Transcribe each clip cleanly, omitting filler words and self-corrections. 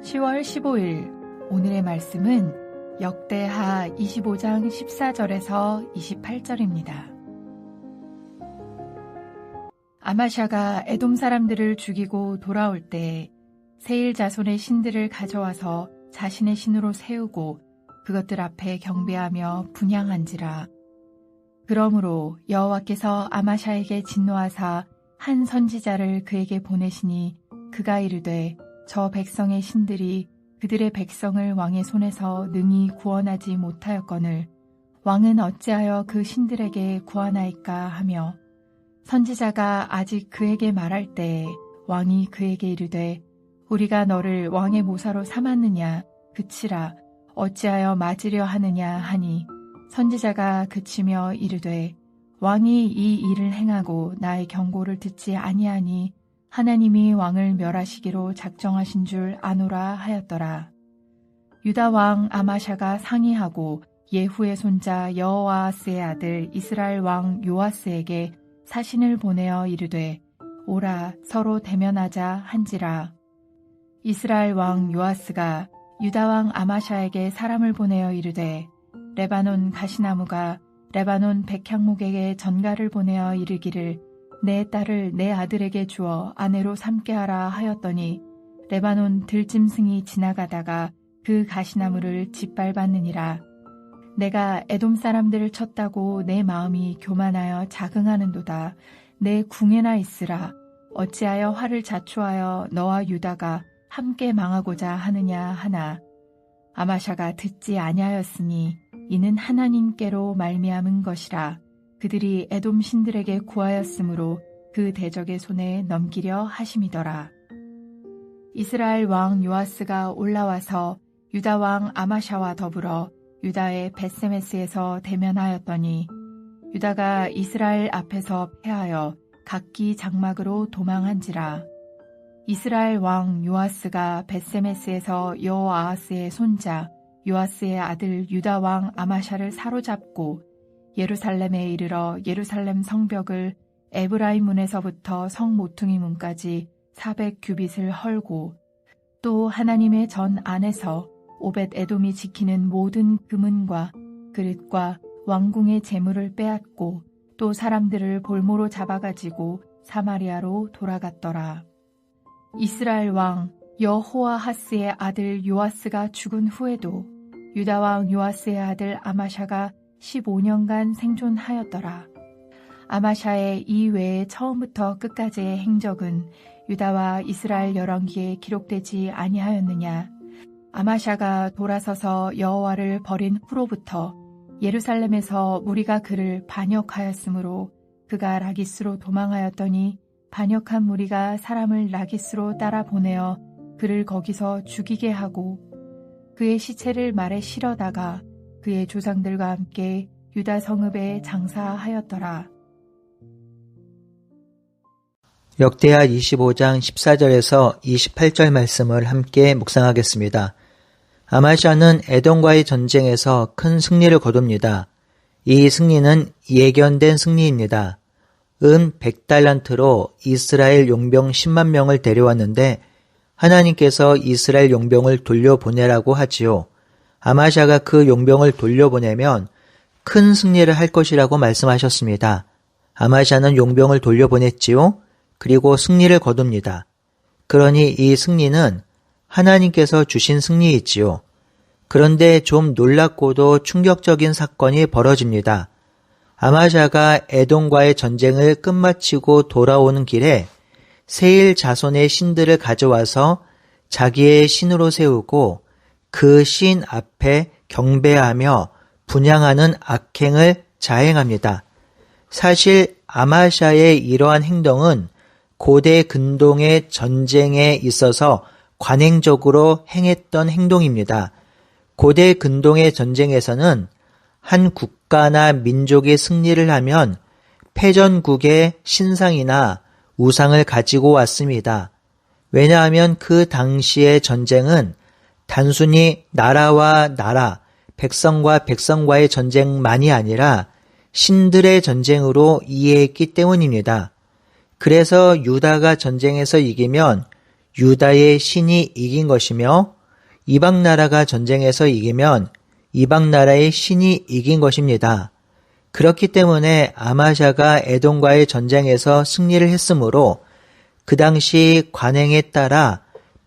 10월 15일 오늘의 말씀은 역대하 25장 14절에서 28절입니다. 아마샤가 에돔 사람들을 죽이고 돌아올 때 세일 자손의 신들을 가져와서 자신의 신으로 세우고 그것들 앞에 경배하며 분향한지라. 그러므로 여호와께서 아마샤에게 진노하사 한 선지자를 그에게 보내시니 그가 이르되 저 백성의 신들이 그들의 백성을 왕의 손에서 능히 구원하지 못하였거늘 왕은 어찌하여 그 신들에게 구하나이까 하며 선지자가 아직 그에게 말할 때에 왕이 그에게 이르되 우리가 너를 왕의 모사로 삼았느냐 그치라 어찌하여 맞으려 하느냐 하니 선지자가 그치며 이르되 왕이 이 일을 행하고 나의 경고를 듣지 아니하니 하나님이 왕을 멸하시기로 작정하신 줄 아노라 하였더라. 유다 왕 아마샤가 상의하고 예후의 손자 여호아스의 아들 이스라엘 왕 요아스에게 사신을 보내어 이르되 오라 서로 대면하자 한지라. 이스라엘 왕 요아스가 유다 왕 아마샤에게 사람을 보내어 이르되 레바논 가시나무가 레바논 백향목에게 전가를 보내어 이르기를 내 딸을 내 아들에게 주어 아내로 삼게 하라 하였더니 레바논 들짐승이 지나가다가 그 가시나무를 짓밟았느니라. 내가 에돔 사람들을 쳤다고 내 마음이 교만하여 자긍하는도다. 내 궁에나 있으라. 어찌하여 화를 자초하여 너와 유다가 함께 망하고자 하느냐 하나. 아마샤가 듣지 아니하였으니 이는 하나님께로 말미암은 것이라. 그들이 에돔 신들에게 구하였으므로 그 대적의 손에 넘기려 하심이더라. 이스라엘 왕 요아스가 올라와서 유다 왕 아마샤와 더불어 유다의 벳세메스에서 대면하였더니 유다가 이스라엘 앞에서 패하여 각기 장막으로 도망한지라. 이스라엘 왕 요아스가 벳세메스에서 여호아스의 손자 요아스의 아들 유다 왕 아마샤를 사로잡고 예루살렘에 이르러 예루살렘 성벽을 에브라임 문에서부터 성 모퉁이 문까지 400규빗을 헐고 또 하나님의 전 안에서 오벳 에돔이 지키는 모든 금은과 그릇과 왕궁의 재물을 빼앗고 또 사람들을 볼모로 잡아가지고 사마리아로 돌아갔더라. 이스라엘 왕 여호아하스의 아들 요아스가 죽은 후에도 유다 왕 요아스의 아들 아마샤가 15년간 생존하였더라. 아마샤의 이 외에 처음부터 끝까지의 행적은 유다와 이스라엘 열왕기에 기록되지 아니하였느냐. 아마샤가 돌아서서 여호와를 버린 후로부터 예루살렘에서 무리가 그를 반역하였으므로 그가 라기스로 도망하였더니 반역한 무리가 사람을 라기스로 따라 보내어 그를 거기서 죽이게 하고 그의 시체를 말에 실어다가 그의 조상들과 함께 유다 성읍에 장사하였더라. 역대하 25장 14절에서 28절 말씀을 함께 묵상하겠습니다. 아마샤는 에돔과의 전쟁에서 큰 승리를 거둡니다. 이 승리는 예견된 승리입니다. 은 100달란트로 이스라엘 용병 10만 명을 데려왔는데 하나님께서 이스라엘 용병을 돌려보내라고 하지요. 아마샤가 그 용병을 돌려보내면 큰 승리를 할 것이라고 말씀하셨습니다. 아마샤는 용병을 돌려보냈지요. 그리고 승리를 거둡니다. 그러니 이 승리는 하나님께서 주신 승리이지요. 그런데 좀 놀랍고도 충격적인 사건이 벌어집니다. 아마샤가 에돔과의 전쟁을 끝마치고 돌아오는 길에 세일 자손의 신들을 가져와서 자기의 신으로 세우고 그 신 앞에 경배하며 분향하는 악행을 자행합니다. 사실 아마샤의 이러한 행동은 고대 근동의 전쟁에 있어서 관행적으로 행했던 행동입니다. 고대 근동의 전쟁에서는 한 국가나 민족이 승리를 하면 패전국의 신상이나 우상을 가지고 왔습니다. 왜냐하면 그 당시의 전쟁은 단순히 나라와 나라, 백성과 백성과의 전쟁만이 아니라 신들의 전쟁으로 이해했기 때문입니다. 그래서 유다가 전쟁에서 이기면 유다의 신이 이긴 것이며 이방 나라가 전쟁에서 이기면 이방 나라의 신이 이긴 것입니다. 그렇기 때문에 아마샤가 에돔과의 전쟁에서 승리를 했으므로 그 당시 관행에 따라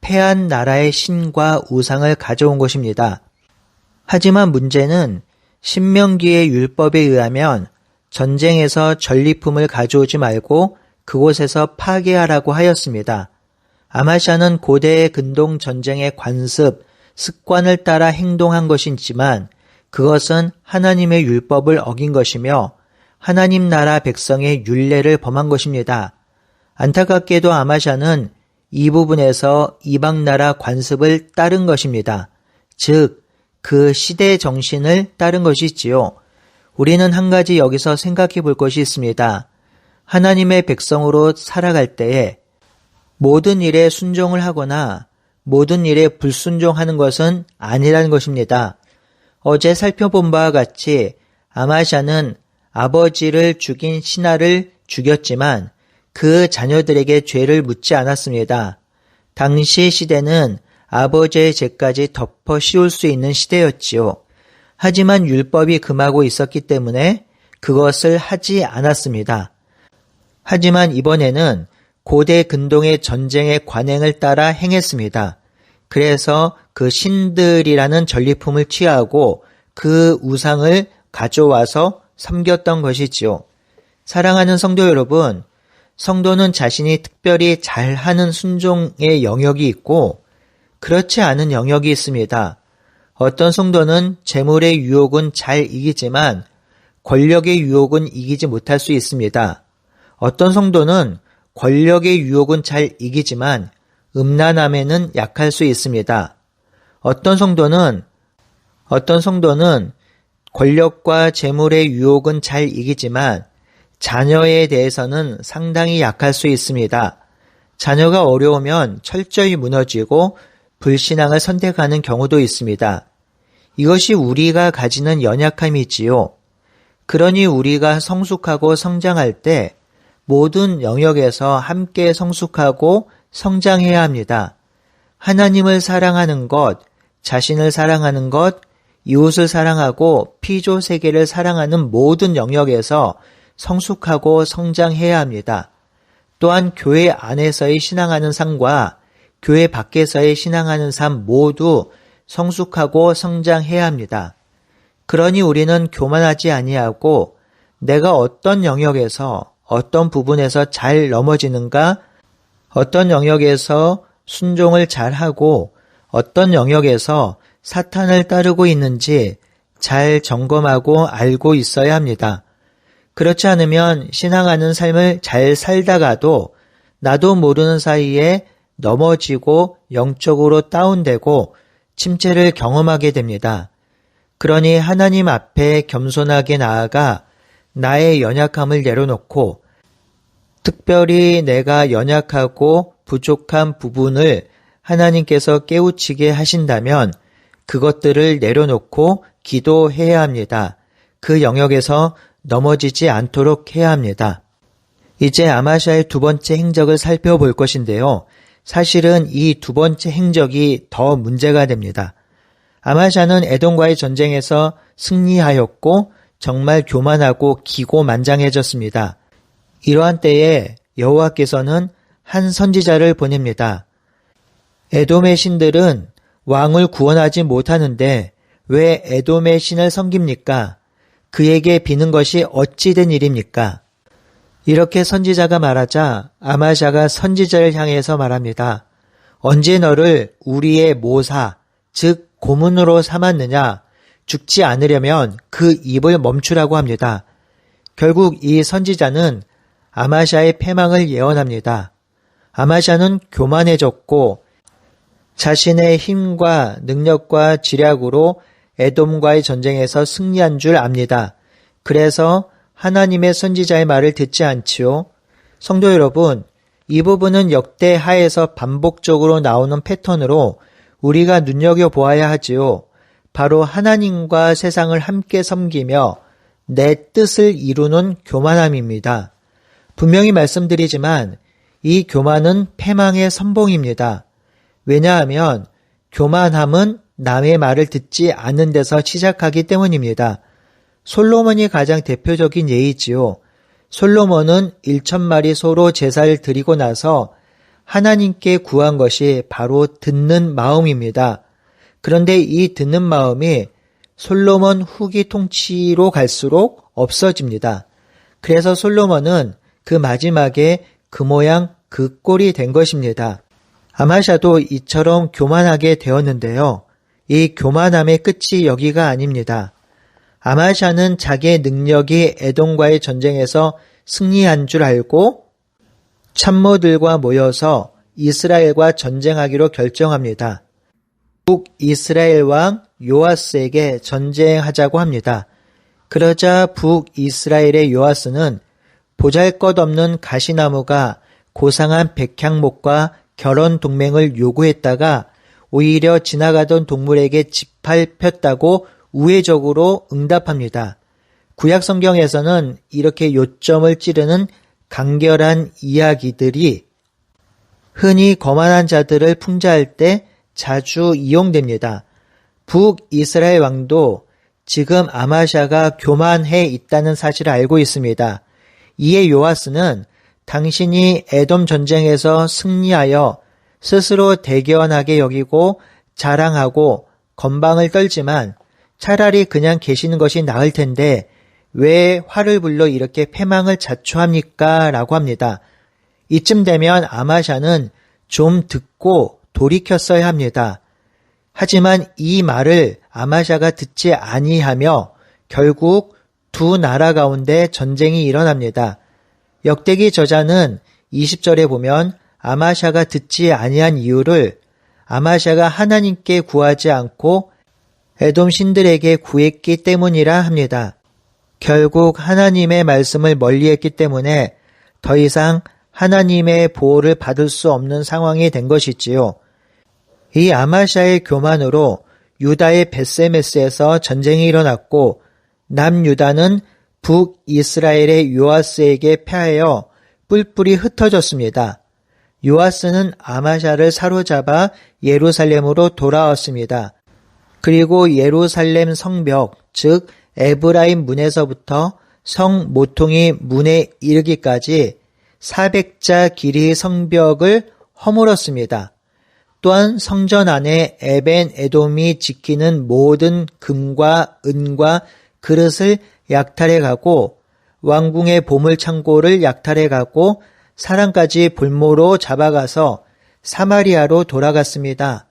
패한 나라의 신과 우상을 가져온 것입니다. 하지만 문제는 신명기의 율법에 의하면 전쟁에서 전리품을 가져오지 말고 그곳에서 파괴하라고 하였습니다. 아마샤는 고대의 근동 전쟁의 관습, 습관을 따라 행동한 것이지만 그것은 하나님의 율법을 어긴 것이며 하나님 나라 백성의 율례를 범한 것입니다. 안타깝게도 아마샤는 이 부분에서 이방 나라 관습을 따른 것입니다. 즉, 그 시대 정신을 따른 것이지요. 우리는 한 가지 여기서 생각해 볼 것이 있습니다. 하나님의 백성으로 살아갈 때에 모든 일에 순종을 하거나 모든 일에 불순종하는 것은 아니라는 것입니다. 어제 살펴본 바와 같이 아마샤는 아버지를 죽인 신하를 죽였지만 그 자녀들에게 죄를 묻지 않았습니다. 당시 시대는 아버지의 죄까지 덮어 씌울 수 있는 시대였지요. 하지만 율법이 금하고 있었기 때문에 그것을 하지 않았습니다. 하지만 이번에는 고대 근동의 전쟁의 관행을 따라 행했습니다. 그래서 그 신들이라는 전리품을 취하고 그 우상을 가져와서 섬겼던 것이지요. 사랑하는 성도 여러분, 성도는 자신이 특별히 잘하는 순종의 영역이 있고 그렇지 않은 영역이 있습니다. 어떤 성도는 재물의 유혹은 잘 이기지만 권력의 유혹은 이기지 못할 수 있습니다. 어떤 성도는 권력의 유혹은 잘 이기지만 음란함에는 약할 수 있습니다. 어떤 성도는 권력과 재물의 유혹은 잘 이기지만 자녀에 대해서는 상당히 약할 수 있습니다. 자녀가 어려우면 철저히 무너지고 불신앙을 선택하는 경우도 있습니다. 이것이 우리가 가지는 연약함이지요. 그러니 우리가 성숙하고 성장할 때 모든 영역에서 함께 성숙하고 성장해야 합니다. 하나님을 사랑하는 것, 자신을 사랑하는 것, 이웃을 사랑하고 피조 세계를 사랑하는 모든 영역에서 성숙하고 성장해야 합니다. 또한 교회 안에서의 신앙하는 삶과 교회 밖에서의 신앙하는 삶 모두 성숙하고 성장해야 합니다. 그러니 우리는 교만하지 아니하고 내가 어떤 영역에서 어떤 부분에서 잘 넘어지는가, 어떤 영역에서 순종을 잘하고 어떤 영역에서 사탄을 따르고 있는지 잘 점검하고 알고 있어야 합니다. 그렇지 않으면 신앙하는 삶을 잘 살다가도 나도 모르는 사이에 넘어지고 영적으로 다운되고 침체를 경험하게 됩니다. 그러니 하나님 앞에 겸손하게 나아가 나의 연약함을 내려놓고 특별히 내가 연약하고 부족한 부분을 하나님께서 깨우치게 하신다면 그것들을 내려놓고 기도해야 합니다. 그 영역에서 넘어지지 않도록 해야 합니다. 이제 아마샤의 두 번째 행적을 살펴볼 것인데요. 사실은 이 두 번째 행적이 더 문제가 됩니다. 아마샤는 에돔과의 전쟁에서 승리하였고 정말 교만하고 기고만장해졌습니다. 이러한 때에 여호와께서는 한 선지자를 보냅니다. 에돔의 신들은 왕을 구원하지 못하는데 왜 에돔의 신을 섬깁니까? 그에게 비는 것이 어찌 된 일입니까? 이렇게 선지자가 말하자 아마샤가 선지자를 향해서 말합니다. 언제 너를 우리의 모사, 즉 고문으로 삼았느냐? 죽지 않으려면 그 입을 멈추라고 합니다. 결국 이 선지자는 아마샤의 패망을 예언합니다. 아마샤는 교만해졌고 자신의 힘과 능력과 지략으로 에돔과의 전쟁에서 승리한 줄 압니다. 그래서 하나님의 선지자의 말을 듣지 않지요. 성도 여러분, 이 부분은 역대하에서 반복적으로 나오는 패턴으로 우리가 눈여겨보아야 하지요. 바로 하나님과 세상을 함께 섬기며 내 뜻을 이루는 교만함입니다. 분명히 말씀드리지만 이 교만은 패망의 선봉입니다. 왜냐하면 교만함은 남의 말을 듣지 않는 데서 시작하기 때문입니다. 솔로몬이 가장 대표적인 예이지요. 솔로몬은 1,000마리 소로 제사를 드리고 나서 하나님께 구한 것이 바로 듣는 마음입니다. 그런데 이 듣는 마음이 솔로몬 후기 통치로 갈수록 없어집니다. 그래서 솔로몬은 그 마지막에 그 모양 그 꼴이 된 것입니다. 아마샤도 이처럼 교만하게 되었는데요. 이 교만함의 끝이 여기가 아닙니다. 아마샤는 자기의 능력이 에돔과의 전쟁에서 승리한 줄 알고 참모들과 모여서 이스라엘과 전쟁하기로 결정합니다. 북이스라엘 왕 요아스에게 전쟁하자고 합니다. 그러자 북이스라엘의 요아스는 보잘것없는 가시나무가 고상한 백향목과 결혼 동맹을 요구했다가 오히려 지나가던 동물에게 짓밟 폈다고 우회적으로 응답합니다. 구약 성경에서는 이렇게 요점을 찌르는 간결한 이야기들이 흔히 거만한 자들을 풍자할 때 자주 이용됩니다. 북이스라엘 왕도 지금 아마샤가 교만해 있다는 사실을 알고 있습니다. 이에 요아스는 당신이 에돔 전쟁에서 승리하여 스스로 대견하게 여기고 자랑하고 건방을 떨지만 차라리 그냥 계시는 것이 나을 텐데 왜 화를 불러 이렇게 패망을 자초합니까? 라고 합니다. 이쯤 되면 아마샤는 좀 듣고 돌이켰어야 합니다. 하지만 이 말을 아마샤가 듣지 아니하며 결국 두 나라 가운데 전쟁이 일어납니다. 역대기 저자는 20절에 보면 아마샤가 듣지 아니한 이유를 아마샤가 하나님께 구하지 않고 에돔 신들에게 구했기 때문이라 합니다. 결국 하나님의 말씀을 멀리했기 때문에 더 이상 하나님의 보호를 받을 수 없는 상황이 된 것이지요. 이 아마샤의 교만으로 유다의 벳세메스에서 전쟁이 일어났고 남유다는 북이스라엘의 요아스에게 패하여 뿔뿔이 흩어졌습니다. 요아스는 아마샤를 사로잡아 예루살렘으로 돌아왔습니다. 그리고 예루살렘 성벽, 즉 에브라임 문에서부터 성 모퉁이 문에 이르기까지 400자 길이의 성벽을 허물었습니다. 또한 성전 안에 에벤 에돔이 지키는 모든 금과 은과 그릇을 약탈해 가고 왕궁의 보물 창고를 약탈해 가고 사람까지 볼모로 잡아가서 사마리아로 돌아갔습니다.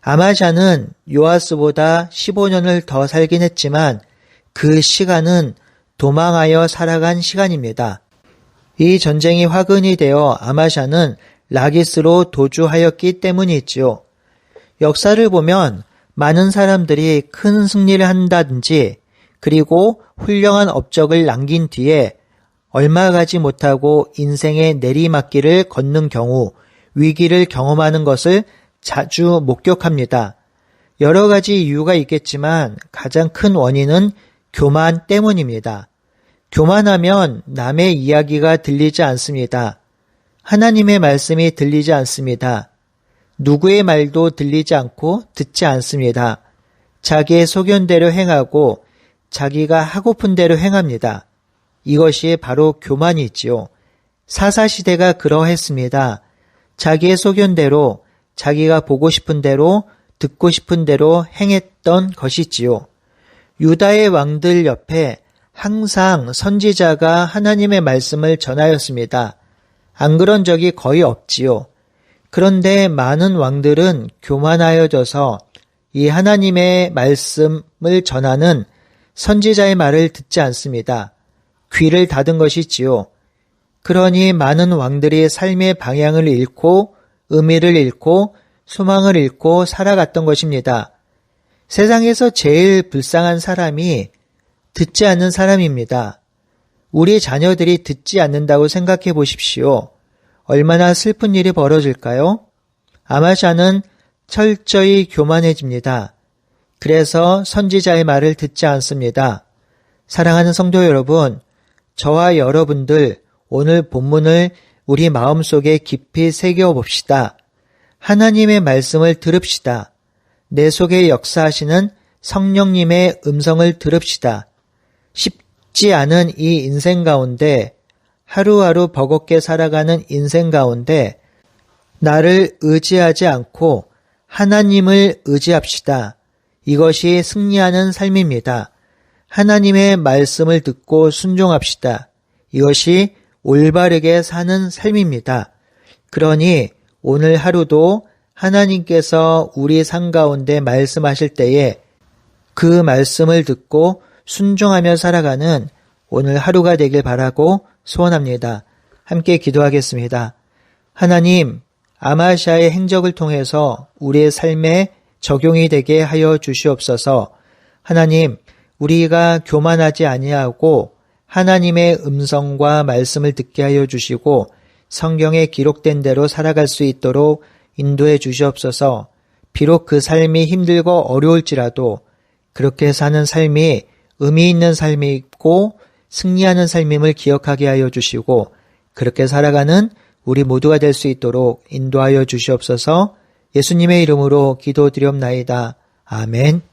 아마샤는 요아스보다 15년을 더 살긴 했지만 그 시간은 도망하여 살아간 시간입니다. 이 전쟁이 화근이 되어 아마샤는 라기스로 도주하였기 때문이지요. 역사를 보면 많은 사람들이 큰 승리를 한다든지 그리고 훌륭한 업적을 남긴 뒤에 얼마 가지 못하고 인생의 내리막길을 걷는 경우 위기를 경험하는 것을 자주 목격합니다. 여러 가지 이유가 있겠지만 가장 큰 원인은 교만 때문입니다. 교만하면 남의 이야기가 들리지 않습니다. 하나님의 말씀이 들리지 않습니다. 누구의 말도 들리지 않고 듣지 않습니다. 자기의 소견대로 행하고 자기가 하고픈 대로 행합니다. 이것이 바로 교만이지요. 사사시대가 그러했습니다. 자기의 소견대로 자기가 보고 싶은 대로 듣고 싶은 대로 행했던 것이지요. 유다의 왕들 옆에 항상 선지자가 하나님의 말씀을 전하였습니다. 안 그런 적이 거의 없지요. 그런데 많은 왕들은 교만하여져서 이 하나님의 말씀을 전하는 선지자의 말을 듣지 않습니다. 귀를 닫은 것이지요. 그러니 많은 왕들이 삶의 방향을 잃고 의미를 잃고 소망을 잃고 살아갔던 것입니다. 세상에서 제일 불쌍한 사람이 듣지 않는 사람입니다. 우리 자녀들이 듣지 않는다고 생각해 보십시오. 얼마나 슬픈 일이 벌어질까요? 아마샤는 철저히 교만해집니다. 그래서 선지자의 말을 듣지 않습니다. 사랑하는 성도 여러분, 저와 여러분들 오늘 본문을 우리 마음속에 깊이 새겨봅시다. 하나님의 말씀을 들읍시다. 내 속에 역사하시는 성령님의 음성을 들읍시다. 쉽지 않은 이 인생 가운데, 하루하루 버겁게 살아가는 인생 가운데 나를 의지하지 않고 하나님을 의지합시다. 이것이 승리하는 삶입니다. 하나님의 말씀을 듣고 순종합시다. 이것이 올바르게 사는 삶입니다. 그러니 오늘 하루도 하나님께서 우리 삶 가운데 말씀하실 때에 그 말씀을 듣고 순종하며 살아가는 오늘 하루가 되길 바라고 소원합니다. 함께 기도하겠습니다. 하나님, 아마시아의 행적을 통해서 우리의 삶에 적용이 되게 하여 주시옵소서. 하나님, 우리가 교만하지 아니하고 하나님의 음성과 말씀을 듣게 하여 주시고 성경에 기록된 대로 살아갈 수 있도록 인도해 주시옵소서. 비록 그 삶이 힘들고 어려울지라도 그렇게 사는 삶이 의미 있는 삶이 있고 승리하는 삶임을 기억하게 하여 주시고 그렇게 살아가는 우리 모두가 될 수 있도록 인도하여 주시옵소서. 예수님의 이름으로 기도드리옵나이다. 아멘.